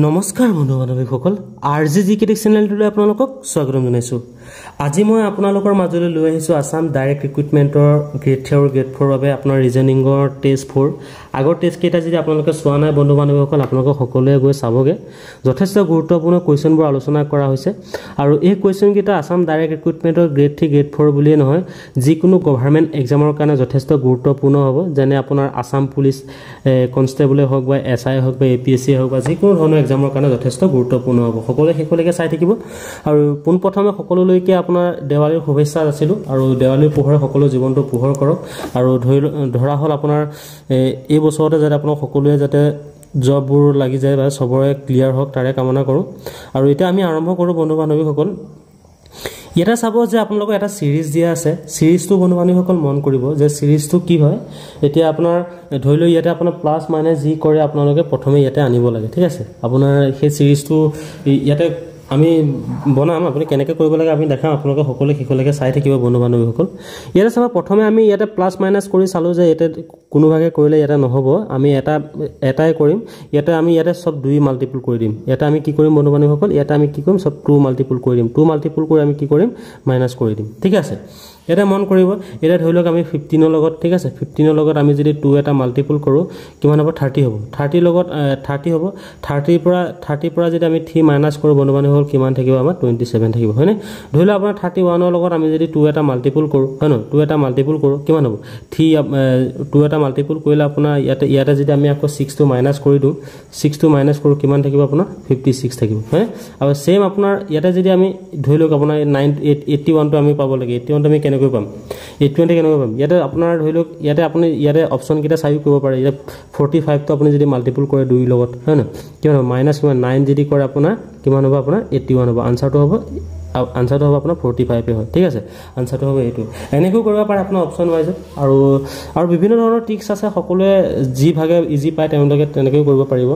নমস্কাৰ বন্ধু বান্ধৱীসকল আৰজি কেটেক চেনেলটোলৈ আপোনালোকক স্বাগতম জনাইছো। আজি মই আপোনালোকৰ মাজলৈ লৈ আহিছো আসাম ডাইৰেক্ট ৰিক্ৰুটমেন্টৰ গ্ৰেড 3 আৰু গ্ৰেড 4 বাবে আপোনাৰ ৰিজনিংৰ টেষ্ট 4 আগৰ টেষ্ট কেইটা যদি আপোনালোকে চোৱা নাই বন্ধু বান্ধৱীসকল আপোনালোক সকলোৱে গৈ চাবগে। যথেষ্ট গুৰুত্বপূৰ্ণ কোৱেশ্চনবোৰ আলোচনা কৰা হৈছে আৰু এই কোৱেশ্চন কেইটা আসাম ডাইৰেক্ট ৰিক্ৰুটমেন্টৰ গ্ৰেড 3 গ্ৰেড 4 বুলিয়ে নহয় যিকোনো গভৰ্ণমেন্ট এক্সামৰ কাৰণে যথেষ্ট গুৰুত্বপূৰ্ণ হ'ব। যেনে আপোনাৰ আসাম পুলিচ কনষ্টেবল হওক বা এসআই হওক বা এপিএসসি হওক বা যিকোনো ধৰণৰ এক্সামৰ কাৰণে যথেষ্ট গুৰুত্বপূৰ্ণ হ'ব। সকলোৱে শেষলৈকে চাই থাকিব আৰু পোনপ্ৰথমে সকলোলৈকে আপোনাৰ দেৱালীৰ শুভেচ্ছা আছিল আৰু দেৱালীৰ পোহৰে সকলো জীৱনটো পোহৰ কৰক আৰু ধৰা হ'ল আপোনাৰ এই বছৰতে যাতে আপোনাক সকলোৱে যাতে জববোৰ লাগি যায় বা সবৰে ক্লিয়াৰ হওক তাৰে কামনা কৰোঁ। আৰু এতিয়া আমি আৰম্ভ কৰোঁ বন্ধু বান্ধৱীসকল। ইয়াতে চাব যে আপোনালোকক এটা সিৰিজ দিয়া আছে। সিৰিজটো বন্ধু বান্ধৱীসকল মন কৰিব যে সিৰিজটো কি হয়। এতিয়া আপোনাৰ ধৰি লওক ইয়াতে আপোনাৰ প্লাছ মাইনাছ যি কৰে আপোনালোকে প্ৰথমে ইয়াতে আনিব লাগে, ঠিক আছে। আপোনাৰ সেই সিৰিজটো ইয়াতে আমি বনাম, আপুনি কেনেকৈ কৰিব লাগে আমি দেখাম, আপোনালোকে সকলোৱে শেষলৈকে চাই থাকিব বন্ধু বান্ধৱীসকল। ইয়াতে চাব প্ৰথমে আমি ইয়াতে প্লাছ মাইনাছ কৰি চালোঁ যে ইয়াতে কোনোভাগে কৰিলে ইয়াতে নহ'ব, আমি এটাই কৰিম। ইয়াতে সব 2 মাল্টিপুল কৰি দিম। ইয়াতে আমি কি কৰিম বন্ধু বান্ধৱীসকল, ইয়াতে আমি কি কৰিম সব 2 মাল্টিপুল কৰি দিম। 2 মাল্টিপুল কৰি আমি কি কৰিম মাইনাছ কৰি দিম, ঠিক আছে। এটা মন কৰিব, এটা ধৰি লওক আমি 15 লগত, ঠিক আছে। 15 লগত আমি যদি 2 এটা মাল্টিপুল কৰোঁ কিমান হ'ব 30 হ'ব। 30 লগত 30 হ'ব। 30 পৰা যদি আমি 3 মাইনাছ কৰোঁ বন্ধু বান্ধৱীসকল কিমান থাকিব আমাৰ 27 থাকিব, হয়নে। ধৰি লওক আপোনাৰ 31 লগত আমি যদি 2 এটা মাল্টিপুল কৰোঁ, হয় নহয়, 2 এটা মাল্টিপুল কৰোঁ কিমান হ'ব 2 এটা মাল্টিপুল কৰিলে আপোনাৰ ইয়াতে যদি আমি আকৌ 6টো মাইনাছ কৰি দিওঁ, 6টো মাইনাছ কৰোঁ কিমান থাকিব আপোনাৰ 56 থাকিব, হয়। আৰু সেম আপোনাৰ ইয়াতে যদি আমি ধৰি লওক আপোনাৰ 81টো আমি পাব লাগে। 81টো আমি কেনেকৈ পাম, 81 কেনেকৈ পাম। ইয়াতে আপোনাৰ ধৰি লওক ইয়াতে অপশ্যন কেইটা চাইও কৰিব পাৰে। ইয়াতে 45টো আপুনি যদি মাল্টিপুল কৰে 2 লগত, হয় নহয়, কিমান হ'ব মাইনাছ কিমান 9 যদি কৰে আপোনাৰ কিমান হ'ব আপোনাৰ 81 হ'ব। আনচাৰটো হ'ব আপোনাৰ 45 হয়, ঠিক আছে। আনচাৰটো হ'ব এইটো। এনেকৈ কৰিব পাৰে আপোনাৰ অপশ্যন ৱাইজত। আৰু বিভিন্ন ধৰণৰ ট্ৰিক্স আছে, সকলোৱে যি ভাগে ইজি পায় তেওঁলোকে তেনেকৈ কৰিব পাৰিব।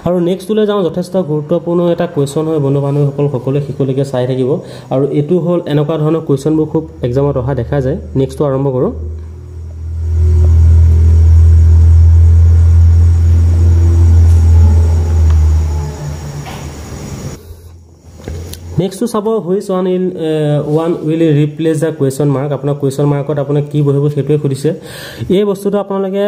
আৰু নেক্সটলৈ যাওঁ, যথেষ্ট গুৰুত্বপূৰ্ণ এটা কুৱেশ্যন হয় বন্ধু বান্ধৱীসকল, সকলোৱে শেষলৈকে চাই থাকিব। আৰু এইটো হ'ল এনেকুৱা ধৰণৰ কুৱেশ্যনবোৰ খুব এক্সামত অহা দেখা যায়। নেক্সটটো আৰম্ভ কৰোঁ। নেক্সটটো চাব which one will replace the question mark. আপোনাৰ কুৱেশ্যন মাৰ্কত আপোনাক কি বহিব সেইটোৱে সুধিছে। এই বস্তুটো আপোনালোকে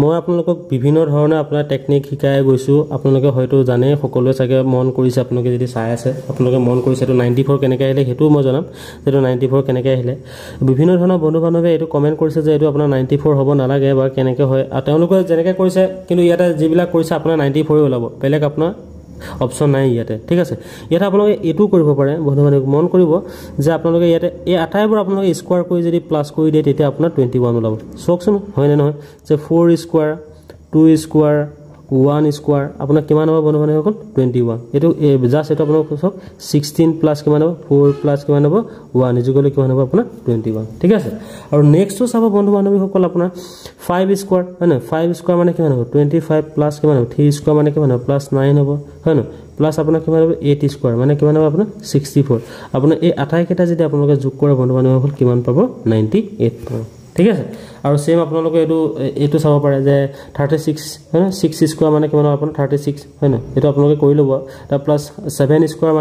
মই আপোনালোকক বিভিন্ন ধৰণে আপোনাৰ টেকনিক শিকাই গৈছোঁ। আপোনালোকে হয়তো জানে, সকলোৱে চাগে মন কৰিছে, আপোনালোকে যদি চাই আছে আপোনালোকে মন কৰিছে এইটো 94 কেনেকৈ আহিলে সেইটোও মই জনাম, এইটো 94 কেনেকৈ আহিলে। বিভিন্ন ধৰণৰ বন্ধু বান্ধৱে এইটো কমেণ্ট কৰিছে যে এইটো আপোনাৰ 94 হ'ব নালাগে বা কেনেকৈ হয়। আৰু তেওঁলোকে যেনেকৈ কৰিছে কিন্তু ইয়াতে যিবিলাক কৰিছে আপোনাৰ 94 ওলাব, বেলেগ আপোনাৰ অপশ্যন নাই ইয়াতে, ঠিক আছে। ইয়াতে আপোনালোকে এইটো কৰিব পাৰে বন্ধু বান্ধৱ, মন কৰিব যে আপোনালোকে ইয়াতে এই আটাইবোৰ আপোনালোকে স্কোৱাৰ কৰি যদি প্লাছ কৰি দিয়ে তেতিয়া আপোনাৰ 21 ওলাব। চাওকচোন হয়নে নহয়, যে 4 স্কোৱাৰ 2 স্কোৱাৰ 1 স্কোৱাৰ আপোনাৰ কিমান হ'ব বন্ধু বান্ধৱীসকল 21। এইটো জাষ্ট এইটো আপোনালোক চাওক 16 প্লাছ কিমান হ'ব 4 প্লাছ কিমান হ'ব 1 ইজুগলে কিমান হ'ব আপোনাৰ 21, ঠিক আছে। আৰু নেক্সটটো চাব বন্ধু বান্ধৱীসকল আপোনাৰ 5 স্কোৱাৰ, হয় নহয়। 5 স্কোৱাৰ মানে কিমান হ'ব 25 প্লাছ কিমান হ'ব 3 স্কোৱাৰ মানে কিমান হ'ব প্লাছ 9 হ'ব, হয় নহয়। প্লাছ আপোনাৰ কিমান হ'ব 8 স্কোৱাৰ মানে কিমান হ'ব আপোনাৰ 64। আপোনাৰ এই আটাইকেইটা যদি আপোনালোকে যোগ কৰে বন্ধু বান্ধৱীসকল কিমান পাব 98 পাব, ঠিক আছে। আৰু সেম আপোনালোকে এইটো চাব পাৰে যে 36, হয় নহয়। 6 স্কোৱাৰ মানে কিমান হ'ব আপোনাৰ 36, হয় নহয়। এইটো আপোনালোকে কৰি ল'ব। তাৰ প্লাছ 7 স্কোৱাৰ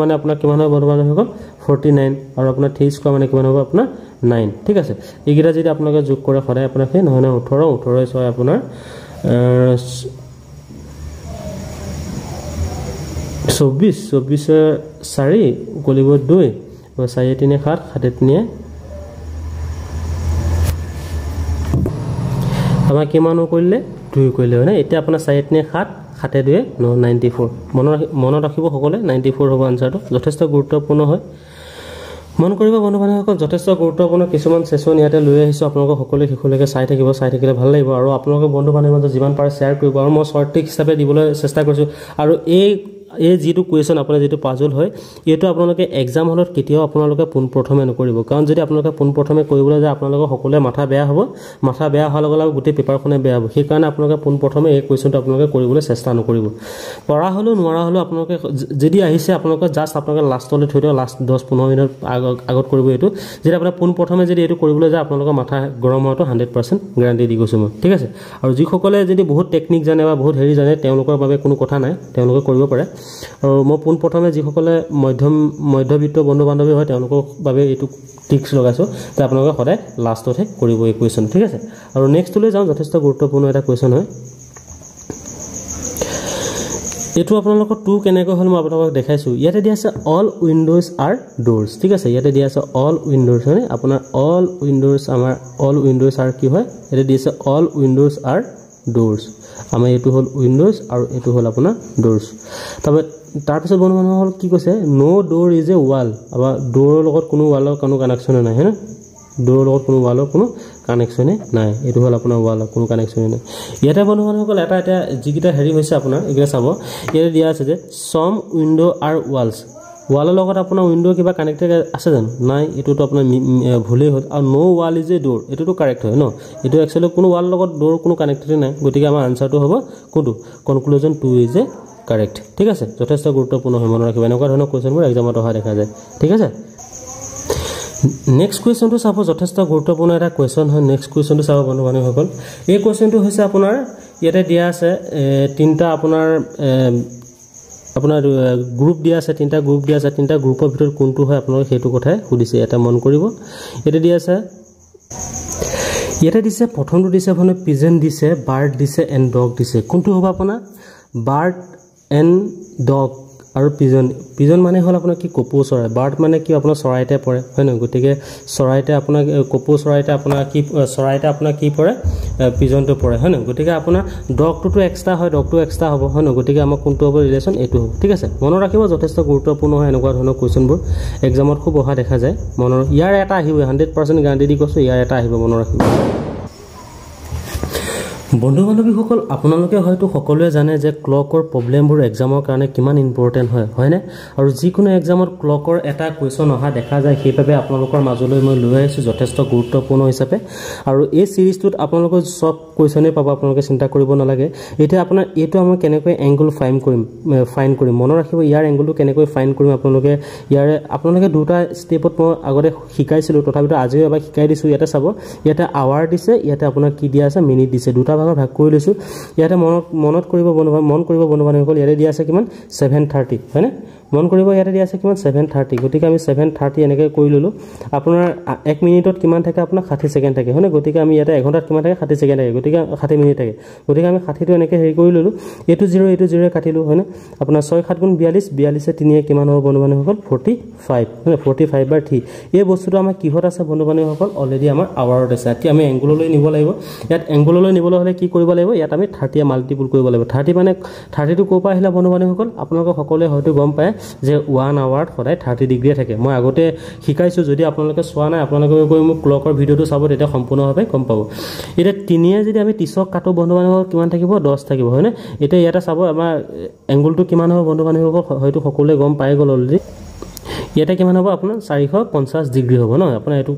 মানে আপোনাৰ কিমান হ'ব বন্ধু বান্ধৱীসকল 49। আৰু আপোনাৰ 3 স্কোৱাৰ মানে কিমান হ'ব আপোনাৰ 9, ঠিক আছে। এইকেইটা যদি আপোনালোকে যোগ কৰে সদায় আপোনাৰ সেই নহয় 18 6 আপোনাৰ 24 4 গলিব 2 4 3 7 7 3 আমাৰ কিমানো কৰিলে 2 কৰিলে, হয় না। এতিয়া আপোনাৰ 4 3 7 7 2 94 মনত ৰাখিব সকলোৱে 94 হ'ব আনচাৰটো। যথেষ্ট গুৰুত্বপূৰ্ণ হয়, মন কৰিব বন্ধু বান্ধৱীসকল। যথেষ্ট গুৰুত্বপূৰ্ণ কিছুমান ছেশ্যন ইয়াতে লৈ আহিছোঁ, আপোনালোকে সকলোৱে শেষলৈকে চাই থাকিলে ভাল লাগিব। আৰু আপোনালোকে বন্ধু বান্ধৱীৰ মাজত যিমান পাৰে শ্বেয়াৰ কৰিব। আৰু মই শ্বৰ্ট ট্ৰিক হিচাপে দিবলৈ চেষ্টা কৰিছোঁ। আৰু এই যেটো কোৱেশ্যন আপোনাৰ যেটো পাজল হয় এটো আপোনালোকে এক্সাম হলত কেতিয়াও আপোনালোকে পোনপ্ৰথমে নকৰিব কাৰণ যদি আপোনালোকে পোনপ্ৰথমে কৰিবলৈ যায় আপোনালোকৰ সকলোৱে মাথা বেয়া হ'ব মাথা বেয়া হোৱাৰ লগে লগে গোটেই পেপাৰখনে বেয়া হ'ব সেই কাৰণে আপোনালোকে পোনপ্ৰথমে এই কোৱেশ্যনটো আপোনালোকে কৰিবলৈ চেষ্টা নকৰিব পৰা হলো নোৱাৰা হলো আপোনালোকে যদি আহিছে আপোনালোকে জাস্ট আপোনালোকে লাষ্টলৈ থৈ দিও লাষ্ট 10-15 মিনিট আগত কৰিব এটো যদি আপোনাৰ পোনপ্ৰথমে যদি এটো কৰিবলৈ যায় আপোনালোকৰ মাথা গৰম হোৱাটো 100% গ্যাৰান্টি দি গৈছো মই ঠিক আছে আৰু যিসকলে যদি বহুত টেকনিক জানে বা বহুত হেৰি জানে তেওঁলোকৰ বাবে কোনো কথা নাই তেওঁলোকে কৰিব পাৰে আৰু মই পোনপ্ৰথমে যিসকলে মধ্যবিত্ত বন্ধু বান্ধৱী হয় তেওঁলোকৰ বাবে এটো টিক্স লগাইছো যে আপোনালোকে সদায় লাষ্টতহে কৰিব এই কোৱেশ্যন ঠিক আছে আৰু নেক্সটলৈ যাওঁ যথেষ্ট গুৰুত্বপূৰ্ণ এটা কোৱেশ্যন হয় এটো আপোনালোকৰ টু কেনেকৈ হল মই আপোনালোকক দেখাইছো ইয়াতে দিয়া আছে অল উইন্ডোজ আৰ ডোৰস ঠিক আছে ইয়াতে দিয়া আছে অল উইন্ডোজ হয় আপোনাৰ অল উইন্ডোজ আমাৰ অল উইন্ডোজ আৰ কি হয় ইয়াতে দিয়া আছে অল উইন্ডোজ আৰ ডোৰস আমাৰ এটো হল উইন্ডোজ আৰু এটো হল আপোনাৰ ডোৰস তবে তাৰ পিছত বন্ধু হল কি কৈছে নো ডোৰ ইজ এ ওয়াল আবা ডোৰৰ লগত কোনো ওয়ালৰ কোনো কানেকচন নাই হয়নে ডোৰৰ লগত কোনো ওয়ালৰ কোনো কানেকচন নাই এটো হল আপোনাৰ ওয়ালৰ কোনো কানেকচন নাই ইয়াতে বন্ধু হল এটা যিকিটা হেৰি হৈছে আপোনাৰ এগৰা চাব ইয়াতে দিয়া আছে যে সম উইন্ডো আৰ ওয়ালস ওয়ালৰ লগত আপোনাৰ উইন্ডো কিবা কানেক্টেড আছে জানো নাই এটোটো আপোনাৰ ভুলেই হ'ল আৰু নো ওয়াল ইজ এ ডোৰ এটোটো কাৰেক্ট হয় ন এটো একচুয়ালি কোনো ওয়ালৰ লগত ডোৰ কোনো কানেক্টেড নাই গতিকে আমাৰ আনসাৰটো হ'ব কোনটো কনক্লুজন 2 ইজ এ কাৰেক্ট ঠিক আছে যথেষ্ট গুৰুত্বপূৰ্ণ হয় মনত ৰাখিব এনেকুৱা ধৰণৰ কোৱেশ্যনবোৰ এক্সামত অহা দেখা যায় ঠিক আছে নেক্সট কোৱেশ্যনটো চাব যথেষ্ট গুৰুত্বপূৰ্ণ এটা কোৱেশ্যন হয় নেক্সট কোৱেশ্যনটো চাব বন্ধু বান্ধৱীসকল এই কোৱেশ্যনটো হৈছে আপোনাৰ ইয়াতে দিয়া আছে তিনটা আপোনাৰ গ্ৰুপ দিয়া আছে তিনটা গ্ৰুপ দিয়া আছে তিনটা গ্ৰুপৰ ভিতৰত কোনটো হয় আপোনালোকে সেইটো কথাই সুধিছে এটা মন কৰিব ইয়াতে দিয়া আছে ইয়াতে দিছে প্ৰথমটো দিছে মানে পিজন দিছে বাৰ্ড দিছে এণ্ড ডগ দিছে কোনটো হ'ব আপোনাৰ বাৰ্ড এণ্ড ডগ আৰু পিজন মানে হল আপোনাৰ কি কপৌ চৰাই বাৰ্ড মানে কি আপোনাৰ চৰাইতে পৰে হয় ন গতিকে চৰাইতে আপোনাৰ কপৌ চৰাইতে আপোনাৰ কি চৰাইতে আপোনাৰ কি পৰে পিজনটো পৰে হয় ন গতিকে আপোনাৰ ডগটো এক্সট্ৰা হয় ডগটো এক্সট্ৰা হ'ব হয় ন গতিকে আমাৰ কোনটো হ'ব ৰিলেশ্যন এটো হ'ব ঠিক আছে মনত ৰাখিব যথেষ্ট গুৰুত্বপূৰ্ণ হয় এনেকুৱা ধৰণৰ কোৱেশ্যনবোৰ এক্সামত খুব অহা দেখা যায় মনৰ ইয়াৰ এটা আহিব 100% গ্যাৰান্টি দি কৈছো ইয়াৰ এটা আহিব মনত ৰাখিব বন্ধু বান্ধৱীসকল আপোনালোকে হয়তো সকলোৱে জানে যে ক্লকৰ প্ৰবলেমবোৰ এক্সামৰ কাৰণে কিমান ইম্পৰ্টেন্ট হয় হয়নে আৰু যিকোনো এক্সামত ক্লকৰ এটা কোৱেশ্যন অহা দেখা যায় সেইভাবে আপোনালোকৰ মাজলৈ মই লৈ আহিছো যথেষ্ট গুৰুত্বপূৰ্ণ হিচাপে আৰু এই সিৰিজটোত আপোনালোকৰ সব কোৱেশ্যনে পাব আপোনালোকে চিন্তা কৰিব নালাগে এতিয়া আপোনাৰ এটো আমি কেনেকৈ এংগল ফাইন কৰিম মনত ৰাখিব ইয়াৰ এংগলটো কেনেকৈ ফাইন কৰিম আপোনালোকে দুটা ষ্টেপত মই আগতে শিকাইছিলো তথাপিতো আজিও এবাৰ শিকাই দিছো ইয়াতে চাব ইয়াতে আৱাৰ দিছে ইয়াতে আপোনাৰ কি দিয়া আছে মিনিট দিছে দুটা ভাগ কৰি লৈছো ইয়াতে মনত কৰিব বন্ধু বান্ধৱীসকল ইয়াতে দিয়া আছে কিমান 7:30 হয়নে মন কৰিব ইয়াতে দিয়া আছে কিমান 7:30 গতিকে আমি 7:30 এনেকৈ কৰি ললো আপোনাৰ 1 মিনিটত কিমান থাকে আপোনাৰ 60 সেকেন্ড থাকে হয়নে গতিকে আমি ইয়াতে 1 ঘণ্টাত কিমান থাকে 60 সেকেন্ড থাকে গতিকে 60 মিনিট থাকে গতিকে আমি 60 টো এনেকৈ হেৰি কৰি ললো এটো 0 কাটিলো হয়নে আপোনাৰ 6 7 গুণ 42 3 কিমান হ'ব বন্ধু বান্ধৱীসকল 45 হয়নে 45/3 এই বস্তুটো আমাৰ কিহত আছে বন্ধু বান্ধৱীসকল অলৰেডি আমাৰ আৱাৰত আছে কি আমি এংগললৈ নিব লাগিব ইয়াত এংগললৈ নিবলৈ হলে কি কৰিব লাগিব ইয়াত আমি 30 মাল্টিপল কৰিব লাগিব 30 মানে 30 টো কোপা আহিলা বন্ধু বান্ধৱীসকল আপোনালোক সকলোৱে হয়তো গম পায় যে 1 আৱাৰত সদায় 30 ডিগ্ৰী থাকে মই আগতে শিকাইছো যদি আপোনালোকে চোৱা নাই আপোনালোকে গৈ মোক ক্লকৰ ভিডিওটো চাব তেতিয়া সম্পূৰ্ণভাৱে গম পাব এটা 3 যদি আমি 30ক কাটো বন্ধু বান্ধৱীসকল কিমান থাকিব 10 থাকিব হয়নে এতিয়া ইয়াতে চাব আমাৰ এংগলটো কিমান হ'ব বন্ধু বান্ধৱীসকল হয়তো সকলোৱে গম পাই গল অলৰেডি ইয়াতে কিমান হ'ব আপোনাৰ 450 ডিগ্ৰী হ'ব ন আপোনাৰ এটো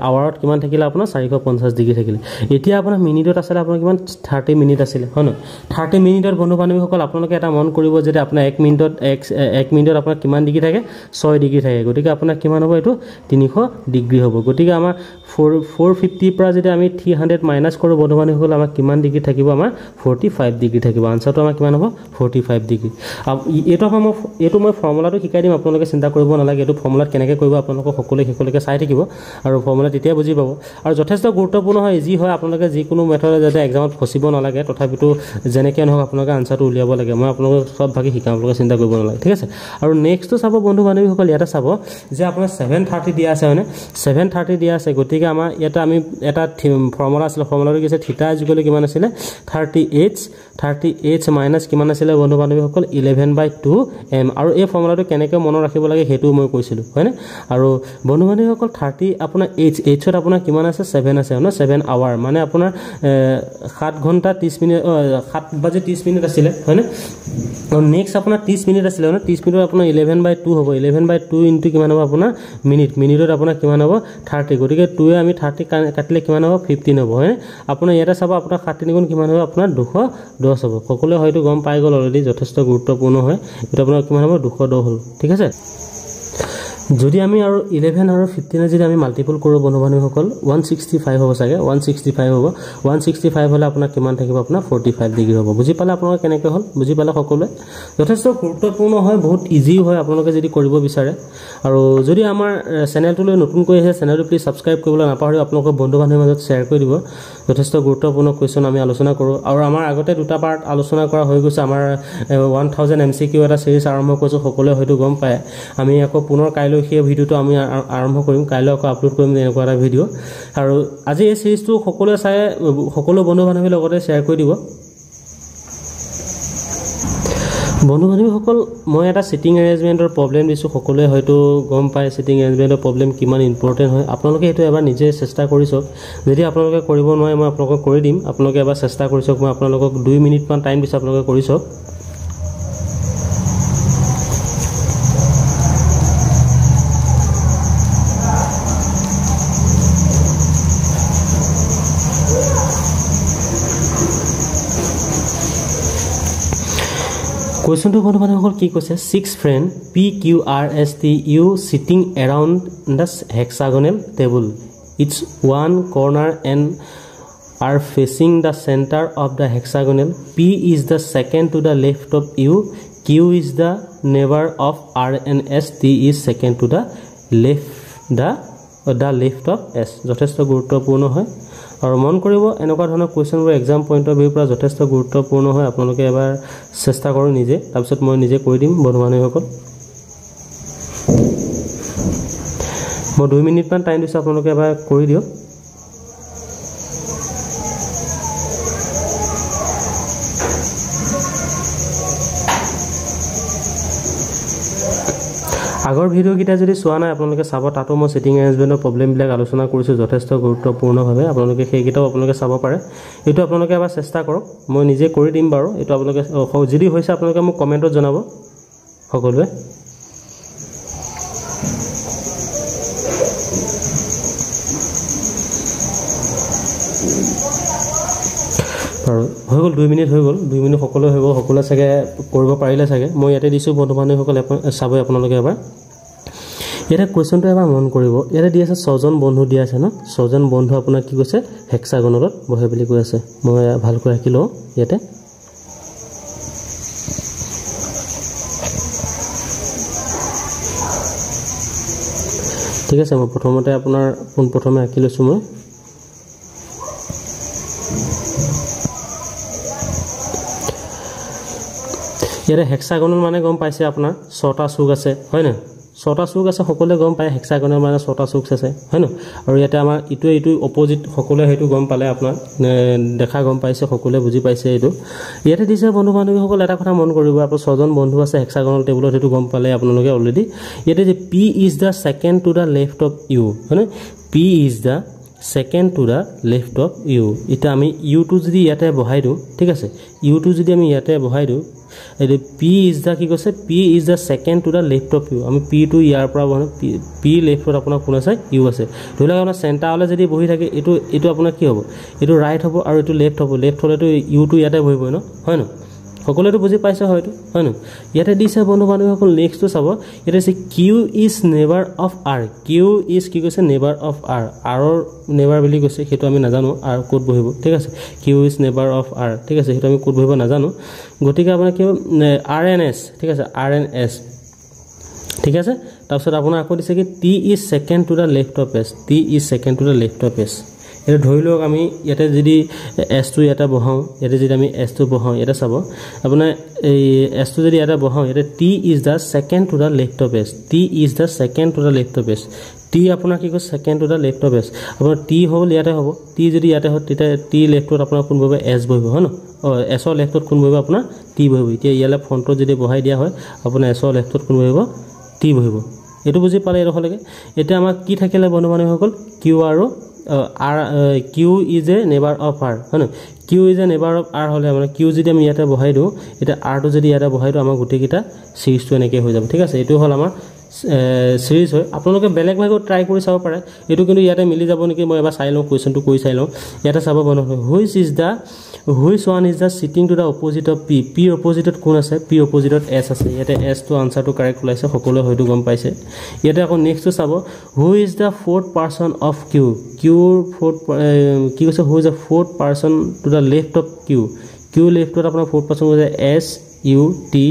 আৱাৰত কিমান থাকিলে আপোনাৰ 450 ডিগ্ৰী থাকিলে এতিয়া আপোনাৰ মিনিটত আছিল আপোনাৰ কিমান 30 মিনিট আছিল হয় ন 30 মিনিটৰ বন্ধু বান্ধৱীসকল আপোনালোকে এটা মন কৰিব যে আপোনাৰ 1 মিনিটত আপোনাৰ কিমান ডিগ্ৰী থাকে 6 ডিগ্ৰী থাকে গতিকে আপোনাৰ কিমান হ'ব এটো 300 ডিগ্ৰী হ'ব গতিকে আমাৰ 450 পৰা যদি আমি 300 মাইনাস কৰো বন্ধু বান্ধৱীসকল আমাৰ কিমান ডিগ্ৰী থাকিব আমাৰ 45 ডিগ্ৰী থাকিব আনসাৰটো আমাৰ কিমান হ'ব 45 ডিগ্ৰী এটো মই ফৰ্মুলাটো শিকাই দিম আপোনালোকে চিন্তা কৰিব নালাগে এটো ফৰ্মুলাত কেনেকৈ কৰিব আপোনালোকক সকলোকে চাই থাকিব আৰু ফৰ্মুলা তেতিয়া বুজি পাব আৰু যথেষ্ট গুৰুত্বপূৰ্ণ হয় ইজি হয় আপোনালোকে যিকোনো মেথডে যাতে এক্সামত ফচিব নালাগে তথাপিতো যেনেকৈ নহওক আপোনালোকে আনসাৰটো উলিয়াব লাগে মই আপোনালোকক সব ভাগে শিকাম আপোনালোকে চিন্তা কৰিব নালাগে ঠিক আছে আৰু নেক্সটটো চাব বন্ধু বান্ধৱীসকল ইয়াতে চাব যে আপোনাৰ 7:30 দিয়া আছে হয়নে 7:30 দিয়া আছে গতিকে আমাৰ ইয়াতে আমি এটা ফৰ্মুলা আছিল ফৰ্মুলাটো কি আছে থিটা ইকুৱেল কিমান আছিল 38 মাইনাস কিমান আছিল বন্ধু বান্ধৱীসকল 11/2 m আৰু এই ফৰ্মুলাটো কেনেকৈ মনত ৰাখিব লাগে হেতু মই কৈছিলোঁ হয়নে আৰু বন্ধু বান্ধৱীসকল 30 আপোনাৰ এইচত আপোনাৰ কিমান আছে 7 আছে ন 7 আৱাৰ মানে আপোনাৰ 7 ঘণ্টা 30 মিনিট 7 বাজি 30 মিনিট আছিলে হয়নে আৰু নেক্সট আপোনাৰ 30 মিনিট আছিলে ন 30 মিনিটত আপোনাৰ 11/2 হ'ব 11/2 ইনটু কিমান হ'ব আপোনাৰ মিনিটত আপোনাৰ কিমান হ'ব 30 গতিকে 2 আমি 30 কাটিলে কিমান হ'ব 15 হ'ব হয়নে আপোনাৰ ইয়াতে চাব আপোনাৰ 7 গুণ কিমান হ'ব আপোনাৰ 210 হ'ব সকলোৱে হয়তো গম পাই গ'ল অলৰেডি যথেষ্ট গুৰুত্বপূৰ্ণ হয় এটা আপোনাৰ কিমান হ'ব 210 হ'ল ঠিক আছে যদি আমি আৰু 11 আৰু 15 যদি আমি মাল্টিপল কৰোঁ বন্ধু বান্ধৱীসকল 165 হ'ব চাগে 165 হ'ব 165 হ'লে আপোনাৰ কিমান থাকিব আপোনাৰ 45 ডিগ্ৰী হ'ব বুজি পালে আপোনালোকে কেনেকৈ হ'ল বুজি পালে সকলোৱে যথেষ্ট গুৰুত্বপূৰ্ণ হয় বহুত ইজি হয় আপোনালোকে যদি কৰিব বিচাৰে আৰু যদি আমাৰ চেনেলটোলৈ নতুনকৈ আহিছে চেনেলটো প্লিজ ছাবস্ক্ৰাইব কৰিবলৈ নাপাহৰিব আপোনালোকৰ বন্ধু বান্ধৱীৰ মাজত শ্বেয়াৰ কৰি দিব যথেষ্ট গুৰুত্বপূৰ্ণ কুৱেশ্যন আমি আলোচনা কৰোঁ আৰু আমাৰ আগতে দুটা পাৰ্ট আলোচনা কৰা হৈ গৈছে আমাৰ 1000 MCQ এটা সিৰিজ আৰম্ভ কৰিছোঁ সকলোৱে হয়তো গম পায় আমি আকৌ পুনৰ কাইলৈ সেই ভিডিওটো আমি আৰম্ভ কৰিম কাইলৈ আকৌ আপলোড কৰিম এনেকুৱা এটা ভিডিও আৰু আজি এই সিৰিজটো সকলোৱে চাই সকলো বন্ধু বান্ধৱীৰ লগতে শ্বেয়াৰ কৰি দিব বন্ধু বান্ধৱীসকল মই এটা সিটিং এৰেঞ্জমেণ্টৰ প্ৰব্লেম দিছোঁ সকলোৱে হয়তো গম পায় সিটিং এৰেঞ্জমেণ্টৰ প্ৰব্লেম কিমান ইম্পৰ্টেণ্ট হয় আপোনালোকে এইটো এবাৰ নিজে চেষ্টা কৰি চাওক যদি আপোনালোকে কৰিব নোৱাৰে মই আপোনালোকক কৰি দিম আপোনালোকে এবাৰ চেষ্টা কৰি চাওক মই আপোনালোকক 2 মিনিটমান টাইম দিছোঁ আপোনালোকে কৰি চাওক Question to বন্ধু বান্ধৱীসকল কি কৈছে 6 friend PQRSTU sitting around the hexagonal table each one corner and are facing the center of the hexagonal P is the second to the left of U Q is the neighbor of R and S T is second to the left of S যথেষ্ট গুৰুত্বপূৰ্ণ হয় আৰু মন কৰিব এনেকুৱা ধৰণৰ কোৱেশ্চনবোৰ exam পইণ্টৰ ভিউৰ পৰা যথেষ্ট গুৰুত্বপূৰ্ণ হয় আপোনালোকে এবাৰ চেষ্টা কৰক নিজে তাৰপিছত মই নিজে কৰি দিম বন্ধু বান্ধৱীসকল মই 2 মিনিটমান টাইম দিছোঁ আপোনালোকে এবাৰ কৰি দিয়ক আগৰ ভিডিও কিটা যদি চোৱা নাই আপোনালোকে চাব তাতো মই সেটিং এৰেঞ্জমেণ্টৰ প্ৰব্লেম বিলাক আলোচনা কৰিছো যথেষ্ট গুৰুত্বপূৰ্ণভাৱে আপোনালোকে সেইকিটাও আপোনালোকে চাব পাৰে এটো আপোনালোকে এবাৰ চেষ্টা কৰক মই নিজে কৰি দিম বাৰু এটো আপোনালোকে যদি হৈছে আপোনালোকে মোক কমেন্টত জনাব সকলোৱে আৰু হৈ গ'ল 2 মিনিট হৈ গ'ল 2 মিনিট সকলো হৈ গ'ল সকলো চাগে কৰিব পাৰিলে চাগে মই ইয়াতে দিছো বন্ধু বান্ধৱীসকল চাব আপোনালোকে এবাৰ এটা কোৱেশ্চনটো এবাৰ মন কৰিব ইয়াতে দি আছে 6 জন বন্ধু দি আছে ন 6 জন বন্ধু আপোনাৰ কি কৈছে হেক্সাগনলত বহে বুলি কৈ আছে মই ভালকৈ ৰাখি লও ইয়াতে ঠিক আছে মই প্ৰথমতে আপোনাৰ কোন প্ৰথমে ৰাখি লৈছো মই ইয়াৰে হেক্সাগনল মানে গম পাইছে আপোনাৰ 6টা চুক আছে হয় না 6টা চুক আছে সকলোৱে গম পায় হেক্সাগনল মানে 6টা চুক আছে হয় না আৰু ইয়াতে আমাৰ ইটো অপোজিট সকলোৱে হেতু গম পালে আপোনাৰ দেখা গম পাইছে সকলোৱে বুজি পাইছে এটো ইয়াতে দিছে বন্ধু বান্ধৱীসকল এটা কথা মন কৰিব আপোনাৰ 6 জন বন্ধু আছে হেক্সাগনল টেবুলত হেতু গম পালে আপোনালোকে অলৰেডি ইয়াতে যে P is the second to the left of U মানে P is the second to the left of U এটা আমি U টো যদি ইয়াতে বহাই দিও ঠিক আছে U টো যদি আমি ইয়াতে বহাই দিও এটো P is the কি কৈছে P is the second to the left of U আমি P টো ইয়াৰ পৰা P লেফটত আপোনাৰ কোন আছে U আছে ধৰিলা আপোনাৰ চেণ্টাৰলে যদি বহি থাকে এটো আপোনাৰ কি হ'ব এটো ৰাইট হ'ব আৰু এটো লেফট হ'ব লেফট হলেটো U টো ইয়াতে বহিব ন হয় না সকলোটো বুজি পাইছে হয়তো হয় না ইয়াতে দিছে বন্ধু বান্ধৱীসকল নেক্সট টো চাব এটা আছে Q is neighbor of R Q is কি কৈছে neighbor of R R ৰ neighbor বুলি কৈছে হেতু আমি নাজানো R কোড বহিব ঠিক আছে Q is neighbor of R ঠিক আছে হেতু আমি কোড বহিব নাজানো গতিকে আপোনাৰ কি RNS ঠিক আছে RNS ঠিক আছে তাৰপিছত আপোনাৰ আকৌ দিছে কি T is second to the left of S T is second to the left of S এটা ধৰি লওক আমি ইয়াতে যদি S টো ইয়াতে বহাও ইয়াতে যদি আমি S টো বহাও ইয়াতে চাব আপোনাৰ এই S টো যদি ইয়াতে বহাও ইয়াতে T is the second to the left of S T is the second to the left of S T আপোনাৰ কি কয় second to the left of S আপোনাৰ T হ'ল ইয়াতে হ'ব T যদি ইয়াতে হয় তেতিয়া T লেফটত আপোনাৰ কোন বহিব S বহিব হয় ন S ৰ লেফটত কোন বহিব আপোনাৰ T বহিব এতিয়া ইয়ালে ফ্ৰণ্টত যদি বহাই দিয়া হয় আপোনাৰ S ৰ লেফটত কোন বহিব T বহিব এইটো বুজি পালে এইডোখৰলৈকে এতিয়া আমাক কি থাকিলে বন্ধু বান্ধৱীসকল কিউ আৰু R Q is a neighbour of R হয় নহয় Q is a neighbour of R হ'লে মানে কিউ যদি আমি ইয়াতে বহাই দিওঁ এতিয়া আৰটো যদি ইয়াতে বহাই দিওঁ আমাৰ গোটেইকেইটা চিৰিজটো এনেকৈ হৈ যাব ঠিক আছে এইটো হ'ল আমাৰ সিৰিজ হয় আপোনালোকে বেলেগ ভাগত ট্ৰাই কৰি চাব পাৰে এইটো কিন্তু ইয়াতে মিলি যাব নেকি মই এবাৰ চাই লওঁ কুৱেশ্যনটো কৰি চাই লওঁ ইয়াতে চাব বন্ধু which one is the sitting to the opposite of P P অপজিটত কোন আছে পি অপজিটত এছ আছে ইয়াতে এছটো আনচাৰটো কাৰেক্ট ওলাইছে সকলোৱে হয়তো গম পাইছে ইয়াতে আকৌ নেক্সটটো চাব who is the fourth person of Q কিউৰ ফ'ৰ্থ কি কৈছে who is the fourth person to the left of Q লেফ্টত আপোনাৰ ফ'ৰ্থ পাৰ্চন কৈছে এছ ইউ টি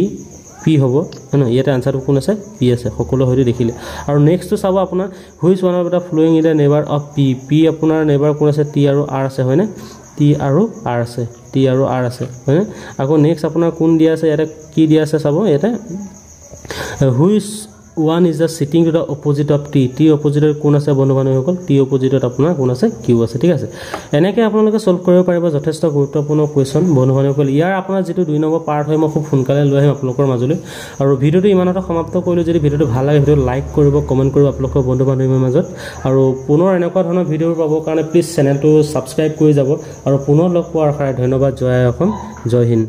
পি হ'ব হয় নহয় ইয়াতে আনচাৰটো কোন আছে পি আছে সকলো হয়তো দেখিলে আৰু নেক্সটটো চাব আপোনাৰ which one of the following in the neighbour of P P আপোনাৰ নেবাৰ কোন আছে টি আৰু আৰ আছে হয়নে টি আৰু আৰ আছে হয়নে আকৌ নেক্সট আপোনাৰ কোন দিয়া আছে ইয়াতে কি দিয়া আছে চাব ইয়াতে which one is the sitting to the opposite of T অপজিটত কোন আছে বন্ধু বান্ধৱীসকল টি অপজিটত আপোনাৰ কোন আছে কিউ আছে ঠিক আছে এনেকৈ আপোনালোকে ছল্ভ কৰিব পাৰিব যথেষ্ট গুৰুত্বপূৰ্ণ কুৱেশ্যন বন্ধু বান্ধৱীসকল ইয়াৰ আপোনাৰ যিটো 2 নম্বৰ পাৰ্ট হয় মই খুব সোনকালে লৈ আহিম আপোনালোকৰ মাজলৈ আৰু ভিডিঅ'টো ইমানতে সমাপ্ত কৰিলোঁ যদি ভিডিঅ'টো ভাল লাগে ভিডিঅ'টো লাইক কৰিব কমেণ্ট কৰিব আপোনালোকৰ বন্ধু বান্ধৱীৰ মাজত আৰু পুনৰ এনেকুৱা ধৰণৰ ভিডিঅ' পাবৰ কাৰণে প্লিজ চেনেলটো ছাবস্ক্ৰাইব কৰি যাব আৰু পুনৰ লগ পোৱাৰ আশাৰে ধন্যবাদ জয় অসম জয় হিন্দ